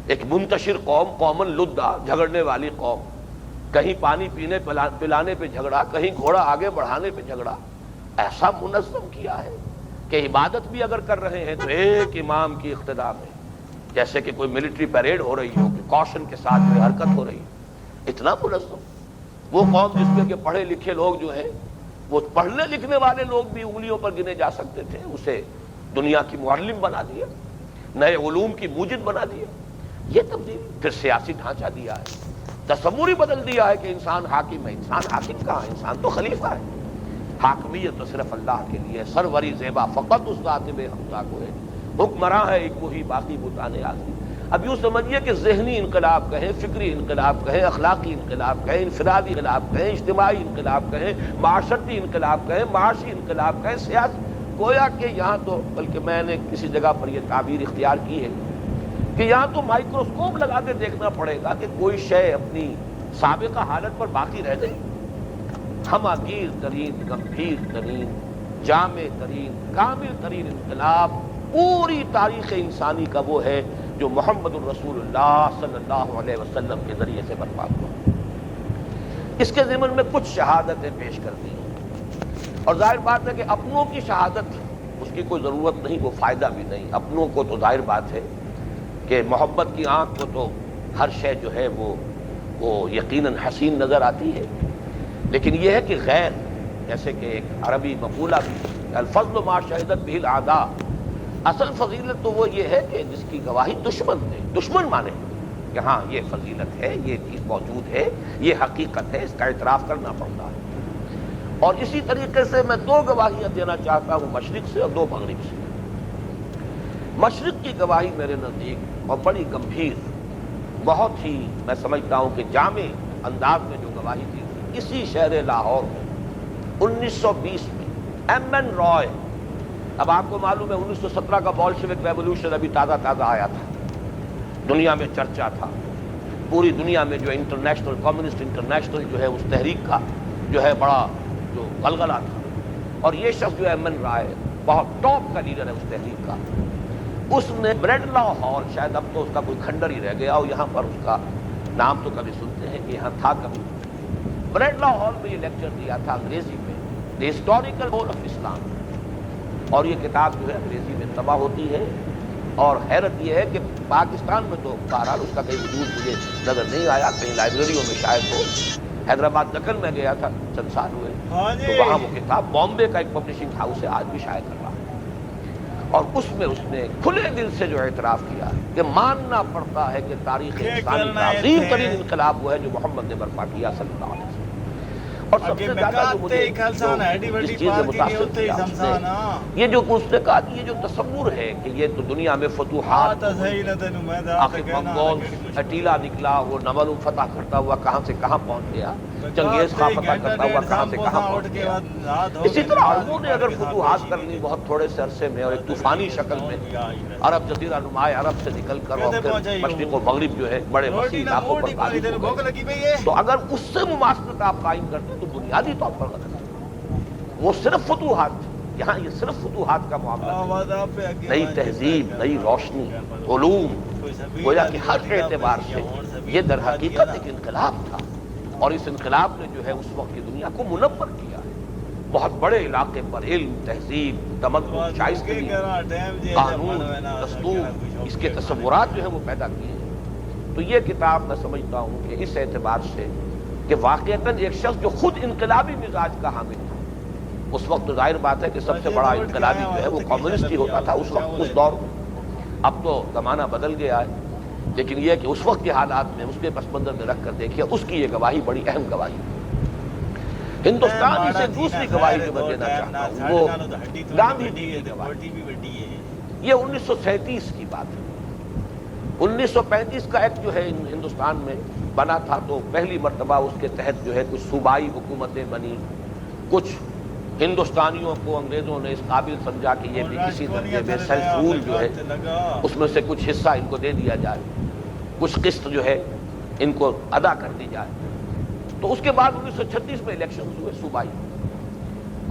ایک منتشر قوم، قومن لدا، جھگڑنے والی قوم، کہیں پانی پینے پلانے پہ جھگڑا، کہیں گھوڑا آگے بڑھانے پہ جھگڑا، ایسا منظم کیا ہے کہ عبادت بھی اگر کر رہے ہیں تو ایک امام کی اقتداء میں، جیسے کہ کوئی ملٹری پیریڈ ہو رہی ہو کہ کوشن کے ساتھ کوئی حرکت ہو رہی ہے، اتنا منظم۔ وہ قوم جس میں کہ پڑھے لکھے لوگ جو ہیں، وہ پڑھنے لکھنے والے لوگ بھی انگلیوں پر گنے جا سکتے تھے، اسے دنیا کی معلم بنا دیا، نئے علوم کی موجد بنا دیا۔ یہ تبدیلی، پھر سیاسی ڈھانچہ دیا ہے، تصور ہی بدل دیا ہے کہ انسان حاکم ہے۔ انسان حاکم کہاں ہے؟ انسان تو خلیفہ ہے۔ حاکمیت تو صرف اللہ کے لیے، سروری زیبا فقط اس ذات بے حمزہ کو ہے، حکمراں ہے ایک وہی باقی بتانے آتی۔ اب یوں سمجھیے کہ ذہنی انقلاب کہیں، فکری انقلاب کہیں، اخلاقی انقلاب کہیں، انفرادی انقلاب کہیں، اجتماعی انقلاب کہیں، معاشرتی انقلاب کہیں، معاشی انقلاب کہیں، سیاسی، گویا کہ یہاں تو، بلکہ میں نے کسی جگہ پر یہ تعبیر اختیار کی ہے کہ یہاں تو مائکروسکوپ لگا کے دیکھنا پڑے گا کہ کوئی شے اپنی سابقہ حالت پر باقی رہ گئی۔ ہماگیر ترین، گمبھیر ترین، جامع ترین، کامل ترین انقلاب پوری تاریخ انسانی کا وہ ہے جو محمد الرسول اللہ صلی اللہ علیہ وسلم کے ذریعے سے برپا ہوا۔ اس کے ضمن میں کچھ شہادتیں پیش کر دی ہیں، اور ظاہر بات ہے کہ اپنوں کی شہادت اس کی کوئی ضرورت نہیں، وہ فائدہ بھی نہیں۔ اپنوں کو تو ظاہر بات ہے کہ محبت کی آنکھ کو تو ہر شے جو ہے وہ یقیناً حسین نظر آتی ہے، لیکن یہ ہے کہ غیر، جیسے کہ ایک عربی مقولہ بھی، الفضل ما شہدت بہ الاعداء، اصل فضیلت تو وہ یہ ہے کہ جس کی گواہی دشمن دے، دشمن مانے کہ ہاں یہ فضیلت ہے، یہ چیز موجود ہے، یہ حقیقت ہے، اس کا اعتراف کرنا پڑتا ہے۔ اور اسی طریقے سے میں دو گواہیاں دینا چاہتا ہوں، مشرق سے اور دو مغرب سے۔ مشرق کی گواہی میرے نزدیک اور بڑی گمبھیر، بہت ہی میں سمجھتا ہوں کہ جامع انداز میں جو گواہی دی تھی، اسی شہر لاہور میں 1920 میں ایم این رائے، اب آپ کو معلوم ہے 1917 کا بولشوک ریولوشن ابھی تازہ تازہ آیا تھا، دنیا میں چرچا تھا، پوری دنیا میں جو انٹرنیشنل کمیونسٹ انٹرنیشنل جو ہے اس تحریک کا جو ہے بڑا جو غلغلہ تھا، اور یہ شخص جو ایم این رائے بہت ٹاپ کا لیڈر ہے اس تحریک کا، اس نے بریڈ لا ہال، شاید اب تو اس کا کوئی کھنڈر ہی رہ گیا، اور یہاں پر اس کا نام تو کبھی سنتے ہیں کہ یہاں تھا کبھی، بریڈ لا ہال میں یہ لیکچر دیا تھا انگریزی میں، دی ہسٹوریکل رول آف اسلام، اور یہ کتاب جو ہے انگریزی میں طبع ہوتی ہے۔ اور حیرت یہ ہے کہ پاکستان میں تو بہرحال اس کا کہیں وجود مجھے نظر نہیں آیا، کہیں لائبریریوں میں شاید ہو۔ حیدرآباد دکن میں گیا تھا چند سال ہوئے، تو وہاں وہ کتاب بامبے کا ایک پبلشنگ ہاؤس ہے، آج بھی شائع کر رہا ہے، اور اس میں اس نے کھلے دل سے جو اعتراف کیا کہ ماننا پڑتا ہے کہ تاریخ انسانی کا عظیم ترین انقلاب وہ ہے جو محمد نے برپا کیا صلی اللہ علیہ وسلم۔ اور سب سے زیادہ جو مجھے اس چیز سے متاثر کیا اس نے یہ جو اس نے کہا کہ یہ جو تصور ہے کہ یہ تو دنیا میں فتوحات، آخر منگول اٹیلا نکلا، وہ نمل فتح کرتا ہوا کہاں سے کہاں پہنچ گیا، چنگیز خان فتح کرتا ہوا کہاں سے کہاں پہنچ گیا، اسی طرح عربوں نے اگر فتوحات کر لی بہت تھوڑے سے عرصے میں اور ایک طوفانی شکل میں، عرب جزیرہ نمائے عرب سے نکل کر اور پھر مشرق و مغرب جو ہے بڑے وسیع علاقوں پر غالب ہو گئے، تو اگر اس سے مماثلت آپ قائم کرتے تو بنیادی طور پر غلط ہے۔ وہ صرف فتوحات، یہاں یہ صرف فتوحات کا معاملہ نہیں، نئی تہذیب، نئی روشنی، علوم، گویا کہ ہر اعتبار سے یہ در حقیقت ایک انقلاب تھا، اور اس انقلاب نے جو ہے اس وقت کی دنیا کو منور کیا ہے، بہت بڑے علاقے پر علم، تہذیب، تمدن، شائستگی، قانون، دستور، اس کے تصورات جو ہے وہ پیدا کیے ہیں۔ تو یہ کتاب میں سمجھتا ہوں کہ اس اعتبار سے کہ واقعتاً ایک شخص جو خود انقلابی مزاج کا حامل تھا، اس وقت تو ظاہر بات ہے کہ سب سے بڑا انقلابی جو ہے وہ کمیونسٹ ہی ہوتا تھا اس وقت، اس دور میں، اب تو زمانہ بدل گیا ہے، لیکن یہ کہ اس وقت کے حالات میں اس کے پس منظر میں رکھ کر دیکھیے، اس کی یہ گواہی بڑی اہم گواہی ہے۔ ہندوستانی سے دوسری گواہی جو میں دینا چاہتا ہوں وہ گاندھی جی کی گواہی، یہ 1937 کی بات ہے۔ 1935 کا ایکٹ جو ہے ہندوستان میں بنا تھا، تو پہلی مرتبہ اس کے تحت جو ہے کچھ صوبائی حکومتیں بنی، کچھ ہندوستانیوں کو انگریزوں نے اس قابل سمجھا کہ یہ بھی کسی درجے میں سیلف رول جو ہے اس میں سے کچھ حصہ ان کو دے دیا جائے، کچھ قسط جو ہے ان کو ادا کر دی جائے۔ تو اس کے بعد 1936 میں الیکشن ہوئے صوبائی،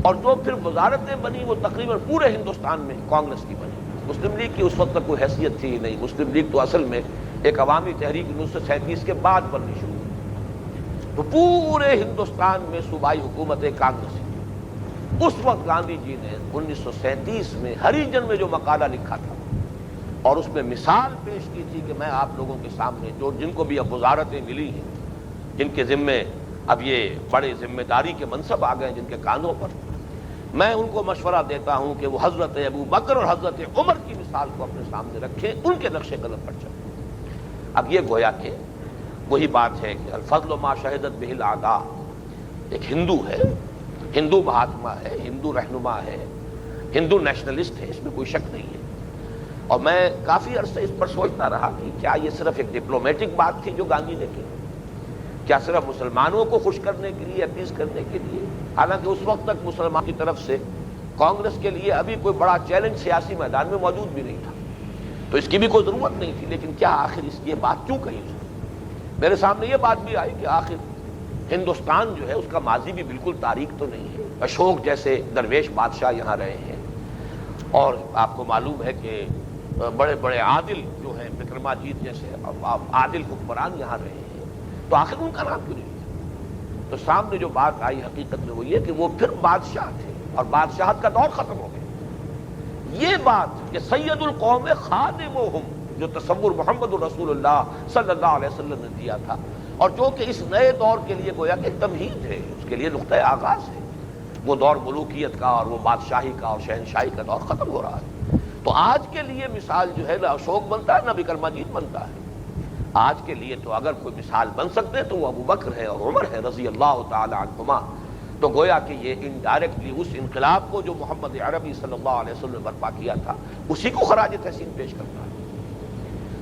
اور جو پھر وزارتیں بنی وہ تقریباً پورے ہندوستان میں کانگریس کی بنی، مسلم لیگ کی اس وقت تک کوئی حیثیت تھی ہی نہیں۔ مسلم لیگ تو اصل میں ایک عوامی تحریک 1937 کے بعد بننی شروع ہوئی، تو پورے ہندوستان میں صوبائی حکومت کانگریس تھی۔ اس وقت گاندھی جی نے 1937 میں ہریجن میں جو مقالہ لکھا تھا اور اس میں مثال پیش کی تھی کہ میں آپ لوگوں کے سامنے جن کو بھی اب وزارتیں ملی ہیں، جن کے ذمے اب یہ بڑے ذمہ داری کے منصب آ گئے جن کے کاندھوں پر، میں ان کو مشورہ دیتا ہوں کہ وہ حضرت ابو بکر اور حضرت عمر کی مثال کو اپنے سامنے رکھیں، ان کے نقش قدم پر چلیں۔ اب یہ گویا کہ وہی بات ہے کہ الفضل ما شہدت بہ الاعداء، ایک ہندو ہے، ہندو مہاتما ہے، ہندو رہنما ہے، ہندو نیشنلسٹ ہے، اس میں کوئی شک نہیں ہے۔ اور میں کافی عرصے اس پر سوچتا رہا کہ کیا یہ صرف ایک ڈپلومیٹک بات تھی جو گاندھی نے کی، کیا صرف مسلمانوں کو خوش کرنے کے لیے، اپیز کرنے کے لیے؟ حالانکہ اس وقت تک مسلمان کی طرف سے کانگریس کے لیے ابھی کوئی بڑا چیلنج سیاسی میدان میں موجود بھی نہیں تھا، تو اس کی بھی کوئی ضرورت نہیں تھی۔ لیکن کیا آخر اس کی یہ بات کیوں کہی اس نے؟ میرے سامنے یہ بات بھی آئی کہ آخر ہندوستان جو ہے اس کا ماضی بھی بالکل تاریخ تو نہیں ہے۔ اشوک جیسے درویش بادشاہ یہاں رہے ہیں، اور آپ کو معلوم ہے کہ بڑے بڑے عادل جو ہیں، وکرماجیت جیسے عادل حکمران یہاں رہے ہیں، تو آخر ان کا نام کیوں نہیں لیا؟ تو سامنے جو بات آئی حقیقت میں وہ یہ کہ وہ پھر بادشاہ تھے اور بادشاہت کا دور ختم ہو گیا۔ یہ بات کہ سید القوم خادمہم، جو تصور محمد الرسول اللہ صلی اللہ علیہ وسلم نے دیا تھا، اور جو کہ اس نئے دور کے لیے گویا کہ تمہید ہے، اس کے لیے نقطۂ آغاز ہے، وہ دور ملوکیت کا اور وہ بادشاہی کا اور شہنشاہی کا دور ختم ہو رہا ہے۔ تو آج کے لیے مثال جو ہے نہ اشوک بنتا ہے نہ وکرماجیت بنتا ہے۔ آج کے لیے تو اگر کوئی مثال بن سکتے ہیں تو وہ ابو بکر ہے اور عمر ہے رضی اللہ تعالی عنہما۔ تو گویا کہ یہ انڈائریکٹلی اس انقلاب کو جو محمد عربی صلی اللہ علیہ وسلم نے برپا کیا تھا اسی کو خراج تحسین پیش کرتا ہے۔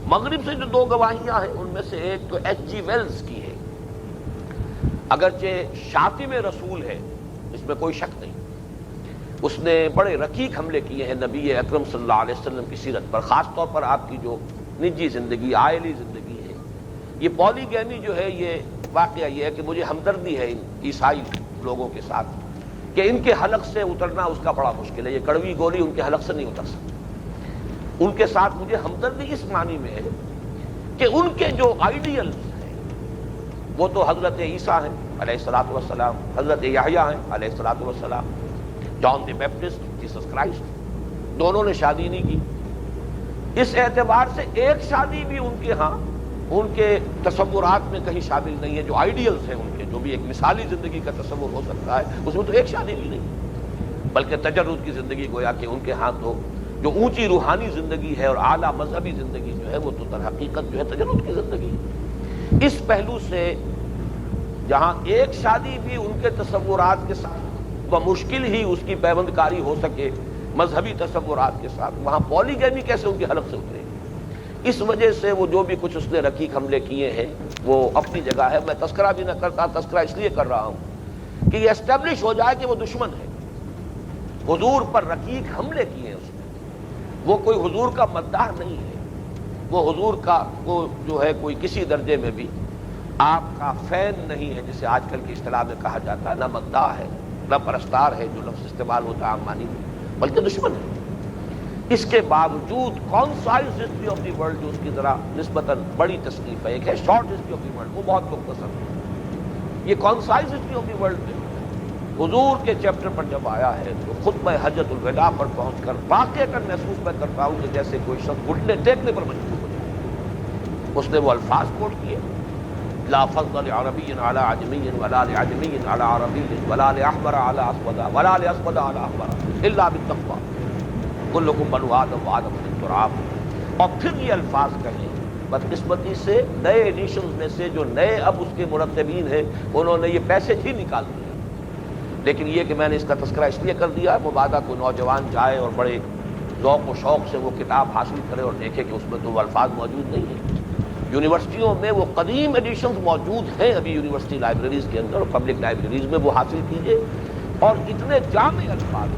مغرب سے جو دو گواہیاں ہیں ان میں سے ایک تو ایچ جی ویلز کی ہے، اگرچہ شاتم رسول ہے، اس میں کوئی شک نہیں، اس نے بڑے رقیق حملے کیے ہیں نبی اکرم صلی اللہ علیہ وسلم کی سیرت پر، خاص طور پر آپ کی جو نجی زندگی، عائلی زندگی ہے۔ یہ پولی گیمی جو ہے، یہ واقعہ یہ ہے کہ مجھے ہمدردی ہے ان عیسائی لوگوں کے ساتھ کہ ان کے حلق سے اترنا اس کا بڑا مشکل ہے، یہ کڑوی گولی ان کے حلق سے نہیں اتر سکتی۔ ان کے ساتھ مجھے ہمدردی اس معنی میں ہے کہ ان کے جو آئیڈیلز ہیں وہ تو حضرت عیسیٰ ہیں علیہ الصلوۃ والسلام، حضرت یحییٰ ہیں علیہ الصلوۃ والسلام، جان دی بیپٹسٹ، جیسس کرائسٹ، دونوں نے شادی نہیں کی۔ اس اعتبار سے ایک شادی بھی ان کے ہاں ان کے تصورات میں کہیں شامل نہیں ہے۔ جو آئیڈیلز ہیں ان کے، جو بھی ایک مثالی زندگی کا تصور ہو سکتا ہے، اس میں تو ایک شادی بھی نہیں، بلکہ تجرد کی زندگی گویا کہ ان کے ہاں تو جو اونچی روحانی زندگی ہے اور اعلیٰ مذہبی زندگی جو ہے وہ تو در حقیقت جو ہے تجرد کی زندگی ہے۔ اس پہلو سے جہاں ایک شادی بھی ان کے تصورات کے ساتھ بمشکل ہی اس کی پیوند کاری ہو سکے مذہبی تصورات کے ساتھ، وہاں پولی گیمی کیسے ان کے حلق سے اترے گی؟ اس وجہ سے وہ جو بھی کچھ اس نے رقیق حملے کیے ہیں وہ اپنی جگہ ہے۔ میں تذکرہ بھی نہ کرتا، تذکرہ اس لیے کر رہا ہوں کہ یہ اسٹیبلش ہو جائے کہ وہ دشمن ہے۔ حضور پر رقیق حملے کیے ہیں اس نے، وہ کوئی حضور کا مداح نہیں ہے، وہ حضور کا وہ جو ہے کوئی کسی درجے میں بھی آپ کا فین نہیں ہے، جسے آج کل کی اصطلاح میں کہا جاتا ہے، نہ مداح ہے نہ پرستار ہے جو لفظ استعمال ہوتا ہے عام معنی میں، بلکہ دشمن ہے۔ اس کے باوجود concise history of the world جو اس کی ذرا نسبتاً بڑی تصنیف ہے، ایک ہے short history of the world, وہ بہت مختصر ہے۔ یہ concise history of the world میں حضور کے چیپٹر پر جب آیا ہے تو خطبہ حجۃ الوداع پر پہنچ کر واقعتاً محسوس میں کرتا ہوں کہ جیسے کوئی شخص گھٹنے ٹیکنے پر مجبور ہو جائے۔ اس نے وہ الفاظ کوٹ کیے، لا فضل لعربی علی عجمی ولا لعجمی علی عربی ولا لاحمر علی اسود ولا لاسود علی احمر الا بالتقوی کلکم بنو آدم وآدم من تراب۔ اور پھر یہ الفاظ کہیں، بدقسمتی سے نئے ایڈیشنز میں سے جو نئے اب اس کے مرتبین ہیں انہوں نے یہ پیسج ہی نکال دیا، لیکن یہ کہ میں نے اس کا تذکرہ اس لیے کر دیا، مبادہ کوئی نوجوان جائے اور بڑے ذوق و شوق سے وہ کتاب حاصل کرے اور دیکھے کہ اس میں تو وہ الفاظ موجود نہیں ہیں۔ یونیورسٹیوں میں وہ قدیم ایڈیشنز موجود ہیں ابھی یونیورسٹی لائبریریز کے اندر اور پبلک لائبریریز میں، وہ حاصل کیجئے، اور اتنے جامع الفاظ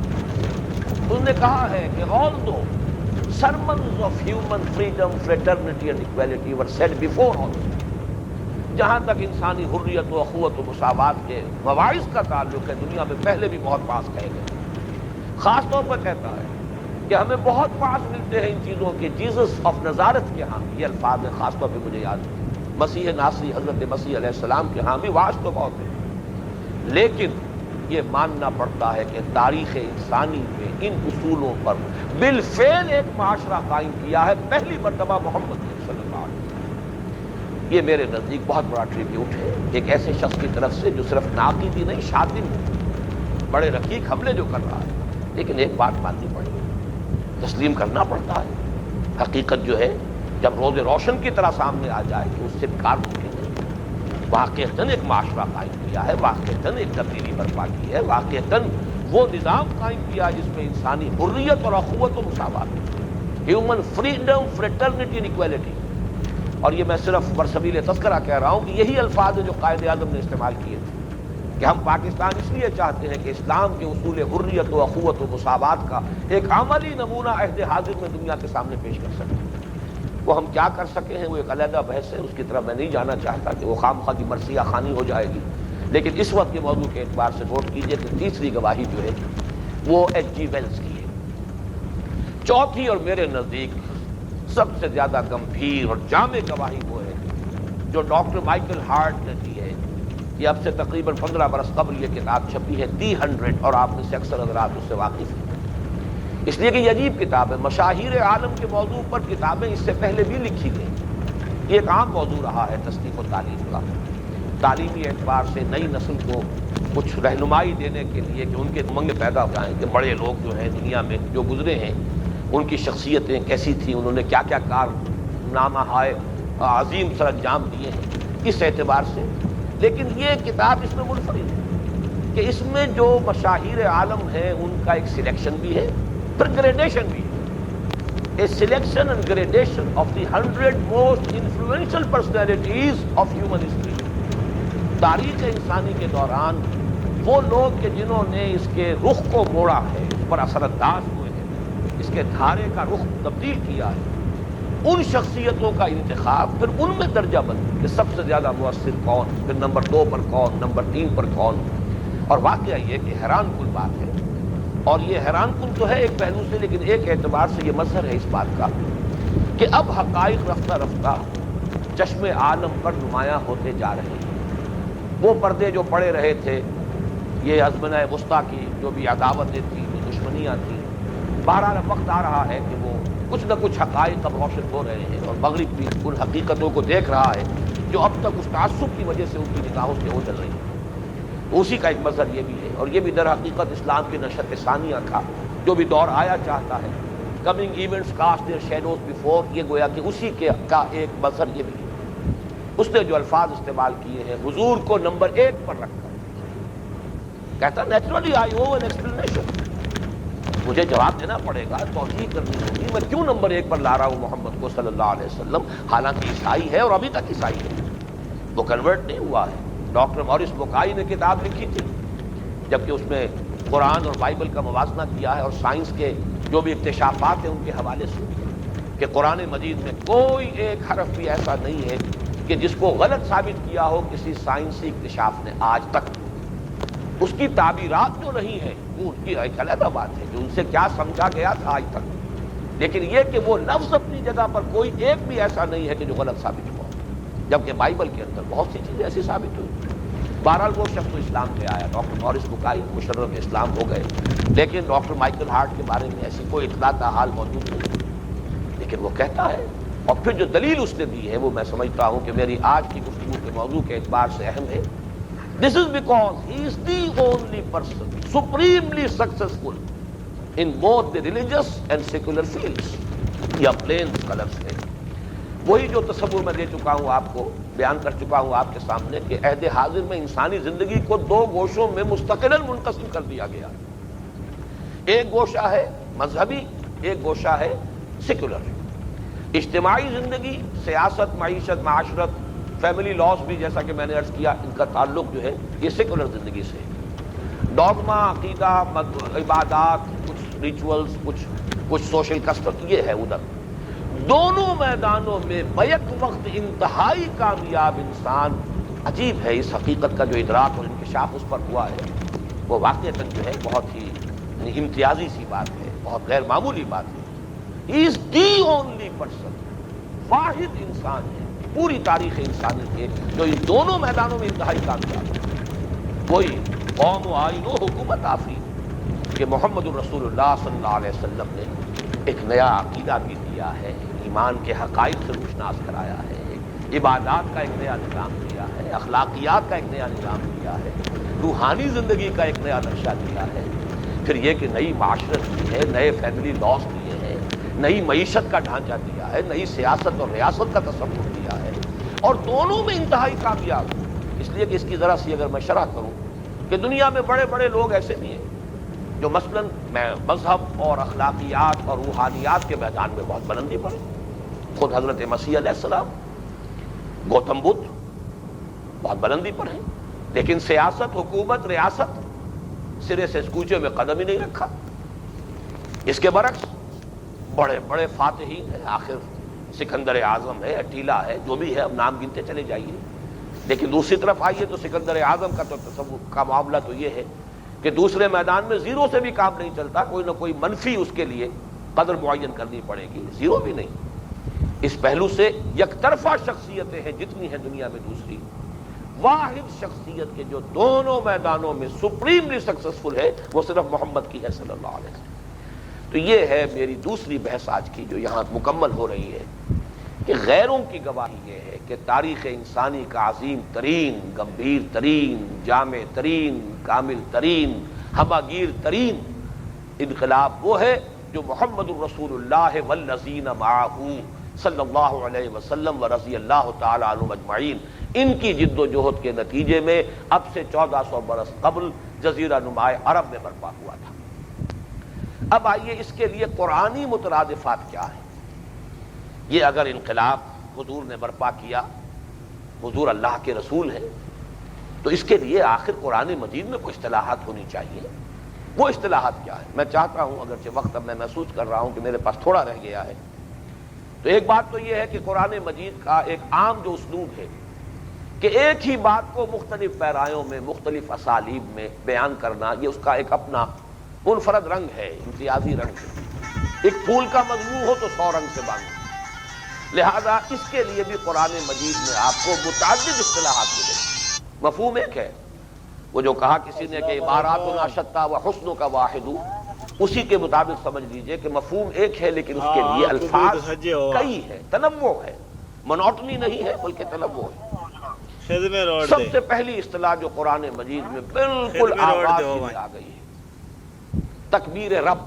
انہوں نے کہا ہے کہ although sermons of human freedom, fraternity and equality were said before all، جہاں تک انسانی حریت و اخوت و مساوات کے مواعظ کا تعلق ہے دنیا میں پہلے بھی بہت پاس کہے گئے۔ خاص طور پر کہتا ہے کہ ہمیں بہت پاس ملتے ہیں ان چیزوں کے. جیزس آف نزارت کے ہاں یہ الفاظ ہیں خاص طور پہ مجھے یاد ہے. مسیح ناصری حضرت مسیح علیہ السلام کے ہاں بھی واعظ تو بہت ہے، لیکن یہ ماننا پڑتا ہے کہ تاریخ انسانی میں ان اصولوں پر بالفعل ایک معاشرہ قائم کیا ہے پہلی مرتبہ محمد صلی اللہ علیہ وسلم. یہ میرے نزدیک بہت بڑا ٹریبیوٹ ہے ایک ایسے شخص کی طرف سے جو صرف ناقدی نہیں شاطن بڑے رقیق حملے جو کر رہا ہے. لیکن ایک بات ماننی پڑی، تسلیم کرنا پڑتا ہے. حقیقت جو ہے جب روز روشن کی طرح سامنے آ جائے کہ اس سے انکار ممکن نہیں. واقعتاً ایک معاشرہ قائم کیا ہے، واقعتاً ایک تبدیلی برپا کی ہے، واقعتاً وہ نظام قائم کیا جس میں انسانی حریت اور اخوت و مساوات، human freedom, fraternity and equality. اور یہ میں صرف برسبیل تذکرہ کہہ رہا ہوں کہ یہی الفاظ ہیں جو قائد اعظم نے استعمال کیے تھے کہ ہم پاکستان اس لیے چاہتے ہیں کہ اسلام کے اصول حریت و اخوت و مساوات کا ایک عملی نمونہ عہد حاضر میں دنیا کے سامنے پیش کر سکیں. وہ ہم کیا کر سکے ہیں وہ ایک علیحدہ بحث ہے، اس کی طرف میں نہیں جانا چاہتا کہ وہ خامخواہ کی مرثیہ خوانی ہو جائے گی. لیکن اس وقت کے موضوع کے اعتبار سے نوٹ کیجئے کہ تیسری گواہی جو ہے وہ ایچ جی ویلز کی ہے. چوتھی اور میرے نزدیک سب سے زیادہ گمبھیر اور جامع گواہی وہ ہے جو ڈاکٹر مائیکل ہارٹ نے دی ہے. یہ اب سے تقریباً 15 برس قبل یہ کتاب چھپی ہے دی 100، اور آپ میں سے اکثر حضرات اس سے واقف ہیں اس لیے کہ یہ عجیب کتاب ہے. مشاہیر عالم کے موضوع پر کتابیں اس سے پہلے بھی لکھی گئیں. یہ ایک عام موضوع رہا ہے تصنیف و تعلیم کا، تعلیمی اعتبار سے نئی نسل کو کچھ رہنمائی دینے کے لیے کہ ان کے منگے پیدا ہو جائیں کہ بڑے لوگ جو ہیں دنیا میں جو گزرے ہیں ان کی شخصیتیں کیسی تھیں، انہوں نے کیا کیا کارنامہ عظیم سر انجام دیے ہیں اس اعتبار سے. لیکن یہ کتاب اس میں منفرد ہے کہ اس میں جو مشاہیر عالم ہیں ان کا ایک سلیکشن بھی ہے، پھر گریڈیشن بھی ہے. A selection and gradation of the 100 most influential personalities of human history. تاریخ انسانی کے دوران وہ لوگ کہ جنہوں نے اس کے رخ کو موڑا ہے، اس پر اثر انداز ہوئے ہیں، اس کے دھارے کا رخ تبدیل کیا ہے، ان شخصیتوں کا انتخاب، پھر ان میں درجہ بندی کہ سب سے زیادہ مؤثر کون، پھر نمبر 2 پر کون، نمبر 3 پر کون. اور واقعہ یہ کہ حیران کن بات ہے، اور یہ حیران کن تو ہے ایک پہلو سے، لیکن ایک اعتبار سے یہ مظہر ہے اس بات کا کہ اب حقائق رفتہ رفتہ چشم عالم پر نمایاں ہوتے جا رہے ہیں. وہ پردے جو پڑے رہے تھے، یہ ازمنہ وسطیٰ کی جو بھی عداوتیں تھیں، جو دشمنیاں تھیں، بہرحال وقت آ رہا ہے کہ وہ کچھ نہ کچھ حقائق اب روشن ہو رہے ہیں، اور مغرب بھی ان حقیقتوں کو دیکھ رہا ہے جو اب تک اس تعصب کی وجہ سے ان کی نگاہوں سے اوجھل رہی ہیں. اسی کا ایک مظہر یہ بھی ہے، اور یہ بھی در حقیقت اسلام کی نشأت ثانیہ کا جو بھی دور آیا چاہتا ہے، coming events cast their shadows before, یہ گویا کہ اسی کا ایک مظہر یہ بھی ہے. اس نے جو الفاظ استعمال کیے ہیں حضور کو نمبر 1 پر رکھ کر کہتا naturally I O an explanation, مجھے جواب دینا پڑے گا، توضیح کرنی ہوگی میں کیوں نمبر 1 پر لا رہا ہوں محمد کو صلی اللہ علیہ وسلم، حالانکہ عیسائی ہے اور ابھی تک عیسائی ہے، وہ کنورٹ نہیں ہوا ہے. ڈاکٹر موریس بوکائی نے کتاب لکھی تھی جبکہ اس میں قرآن اور بائبل کا موازنہ کیا ہے اور سائنس کے جو بھی اکتشافات ہیں ان کے حوالے سے کہ قرآن مجید میں کوئی ایک حرف بھی ایسا نہیں ہے کہ جس کو غلط ثابت کیا ہو کسی سائنسی اکتشاف نے آج تک. اس کی تعبیرات جو نہیں ہیں وہ ان کی ایک علیحدہ بات ہے کہ ان سے کیا سمجھا گیا تھا آج تک، لیکن یہ کہ وہ لفظ اپنی جگہ پر کوئی ایک بھی ایسا نہیں ہے کہ جو غلط ثابت ہوا، جبکہ بائبل کے اندر بہت سی چیزیں ایسی ثابت ہوئی. بہرحال وہ شخص تو اسلام لے آیا، ڈاکٹر موریس بوکائی مشرف اسلام ہو گئے، لیکن ڈاکٹر مائیکل ہارٹ کے بارے میں ایسی کوئی اطلاع تاحال موجود نہیں. لیکن وہ کہتا ہے، اور پھر جو دلیل اس نے دی ہے وہ میں سمجھتا ہوں کہ میری آج کی گفتگو کے موضوع کے اعتبار سے اہم ہے. This is because he is the only person supremely successful in both the religious and secular fields. یا plain colors ہے. وہی جو تصور میں دے چکا ہوں آپ کو، بیان کر چکا ہوں آپ کے سامنے کہ عہد حاضر میں انسانی زندگی کو 2 گوشوں میں مستقلاً منقسم کر دیا گیا. ایک گوشہ ہے مذہبی، ایک گوشہ ہے سیکولر. اجتماعی زندگی، سیاست، معیشت، معاشرت، فیملی لاز بھی جیسا کہ میں نے عرض کیا ان کا تعلق جو ہے یہ سیکولر زندگی سے ہے. ڈوگما، عقیدہ، عبادات، کچھ ریچولز، کچھ سوشل کسٹم، یہ ہے ادھر. دونوں میدانوں میں بیک وقت انتہائی کامیاب انسان. عجیب ہے اس حقیقت کا جو ادراک اور انکشاف اس پر ہوا ہے، وہ واقعتاً جو ہے بہت ہی امتیازی سی بات ہے. بہت غیر معمولی بات ہے. ہی از دی اونلی پرسن، واحد انسان ہے پوری تاریخ انسانیت کے جو ان دونوں میدانوں میں انتہائی کامیاب ہے. کوئی قوم و آئین و حکومت آفرین کہ محمد الرسول اللہ صلی اللہ علیہ وسلم نے ایک نیا عقیدہ بھی دیا ہے، ایمان کے حقائق سے روشناس کرایا ہے، عبادات کا ایک نیا نظام دیا ہے، اخلاقیات کا ایک نیا نظام دیا ہے، روحانی زندگی کا ایک نیا نقشہ دیا ہے. پھر یہ کہ نئی معاشرت دی ہے، نئے فیملی لاس دیے ہیں، نئی معیشت کا ڈھانچہ دیا ہے، نئی سیاست اور ریاست کا تصور دیا ہے، اور دونوں میں انتہائی کامیاب. اس لیے کہ اس کی ذرا سی اگر میں شرح کروں کہ دنیا میں بڑے بڑے لوگ ایسے بھی ہیں جو مثلاً مذہب اور اخلاقیات اور روحانیات کے میدان میں بہت بلندی پر ہیں. خود حضرت مسیح علیہ السلام، گوتم بدھ بہت بلندی پر ہیں، لیکن سیاست، حکومت، ریاست سرے سے اس کوچے میں قدم ہی نہیں رکھا. اس کے برعکس بڑے بڑے فاتحین ہیں، آخر سکندر اعظم ہے، اٹیلا ہے، جو بھی ہے اب نام گنتے چلے جائیے. لیکن دوسری طرف آئیے تو سکندر اعظم کا تو تصور کا معاملہ تو یہ ہے کہ دوسرے میدان میں زیرو سے بھی کام نہیں چلتا، کوئی نہ کوئی منفی اس کے لیے قدر معین کرنی پڑے گی، زیرو بھی نہیں. اس پہلو سے یک طرفہ شخصیتیں ہیں جتنی ہیں دنیا میں دوسری، واحد شخصیت کے جو دونوں میدانوں میں سپریملی سکسسفل ہے وہ صرف محمد کی ہے صلی اللہ علیہ وسلم. تو یہ ہے میری دوسری بحث آج کی جو یہاں مکمل ہو رہی ہے کہ غیروں کی گواہی یہ ہے کہ تاریخ انسانی کا عظیم ترین، گمبھیر ترین، جامع ترین، کامل ترین، ہمہ گیر ترین انقلاب وہ ہے جو محمد الرسول اللہ والذین معہ صلی اللہ علیہ وسلم ورضی اللہ تعالی عنہم اجمعین، ان کی جد و جہد کے نتیجے میں اب سے 1400 برس قبل جزیرہ نماء عرب میں برپا ہوا تھا. اب آئیے اس کے لیے قرآنی مترادفات کیا ہیں. یہ اگر انقلاب حضور نے برپا کیا، حضور اللہ کے رسول ہیں، تو اس کے لیے آخر قرآن مجید میں کوئی اصطلاحات ہونی چاہیے. وہ اصطلاحات کیا ہے؟ میں چاہتا ہوں، اگرچہ وقت اب میں محسوس کر رہا ہوں کہ میرے پاس تھوڑا رہ گیا ہے، تو ایک بات تو یہ ہے کہ قرآن مجید کا ایک عام جو اسلوب ہے کہ ایک ہی بات کو مختلف پیرایوں میں، مختلف اسالیب میں بیان کرنا، یہ اس کا ایک اپنا منفرد رنگ ہے، امتیازی رنگ ہے. ایک پھول کا مضمون ہو تو 100 رنگ سے باندھو. لہذا اس کے لیے بھی قرآن مجید میں آپ کو متعدد اصطلاحات ملیں. مفہوم ایک ہے، وہ جو کہا کسی نے کہ عباراتنا شتیٰ و حسن کا واحد، اسی کے مطابق سمجھ لیجئے کہ مفہوم ایک ہے لیکن اس کے لیے الفاظ کئی ہیں، تنوع ہے، منوٹنی نہیں ہے بلکہ تنوع ہے. سب سے پہلی اصطلاح جو قرآن مجید میں بالکل آغاز میں آ گئی ہے، تکبیر رب.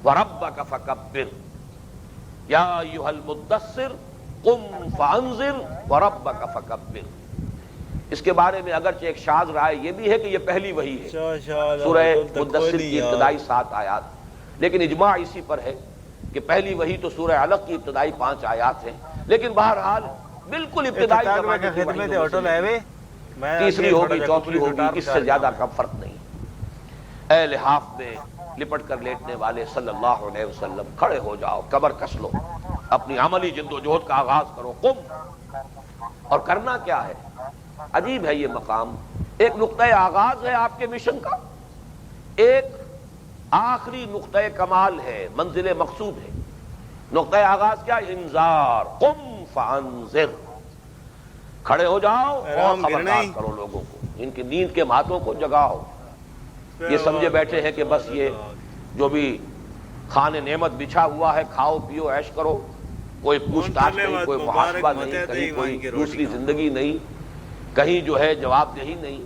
وَرَبَّكَ فَكَبِّرْ یا ایھا المدثر قم فانذر وَرَبَّكَ فَكَبِّرْ. اس کے بارے میں اگرچہ ایک شاذ رائے یہ بھی ہے کہ یہ پہلی وحی ہے، سورہ مدثر کی ابتدائی 7 آیات، لیکن اجماع اسی پر ہے کہ پہلی وحی تو سورہ علق کی ابتدائی 5 آیات ہیں. لیکن بہرحال بالکل ابتدائی زمانے کی وحی تیسری ہوگی، چوتھی ہوگی، اس سے زیادہ کم فرق نہیں. اے لحاف میں لپٹ کر لیٹنے والے صلی اللہ علیہ وسلم، کھڑے ہو جاؤ، کمر کس لو، اپنی عملی جد و جہد کا آغاز کرو. قم، اور کرنا کیا ہے؟ عجیب ہے یہ مقام. ایک نقطۂ آغاز ہے آپ کے مشن کا، ایک آخری نقطۂ کمال ہے، منزل مقصود ہے. نقطۂ آغاز کیا؟ انذار. قم فانذر، کھڑے ہو جاؤ اور خبردار کرو لوگوں کو، ان کی نیند کے ماتوں کو جگاؤ. یہ سمجھے بیٹھے ہیں کہ بس یہ جو بھی خان نعمت بچھا ہوا ہے، کھاؤ پیو عیش کرو، کوئی پوچھ تاچھ نہیں، کوئی محاسبہ نہیں، کہیں کوئی دوسری زندگی نہیں، کہیں جو ہے جواب دہی نہیں.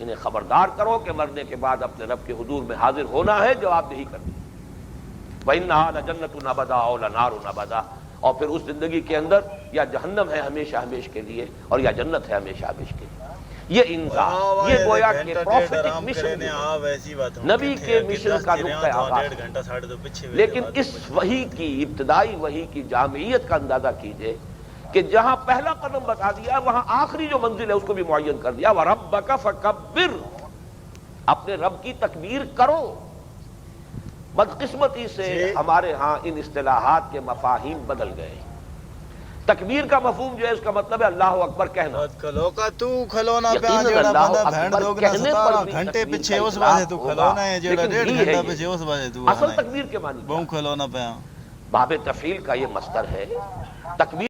انہیں خبردار کرو کہ مرنے کے بعد اپنے رب کے حضور میں حاضر ہونا ہے، جواب دہی کرنی. وَإِنَّهَا لَجَنَّةٌ أَبَدًا أَوْ لَنَارٌ أَبَدًا. اور پھر اس زندگی کے اندر یا جہنم ہے ہمیشہ ہمیش کے لیے اور یا جنت ہے ہمیشہ ہمیش کے لیے. یہ انذار، یہ گویا کہ پروفیٹک مشن، نبی کے مشن کا نقطہ آغاز. لیکن اس وحی کی، ابتدائی وحی کی جامعیت کا اندازہ کیجئے کہ جہاں پہلا قدم بتا دیا وہاں آخری جو منزل ہے اس کو بھی معین کر دیا. وَرَبَّكَ فَكَبِّرْ، اپنے رب کی تکبیر کرو. بدقسمتی سے ہمارے ہاں ان اصطلاحات کے مفاہیم بدل گئے. تکبیر کا مفہوم جو ہے اس کا مطلب ہے اللہ اکبر کہنا. کھلو کا تو کھلونا پہ یقیناً جڑا اللہ بندہ اکبر بھینڈ دوگنا کہنے پر ستارہ بھی گھنٹے تکبیر پیچھے کا اس اطلاق بازے تو ہوگا. کھلونا ہے جڑا لیکن 1.5 یہ ہے گھنٹہ یہ پیچھے اس بازے تو اصل تکبیر کے معنی بہوں کھلونا پہ باب تفعیل کا یہ مصدر ہے. تکبیر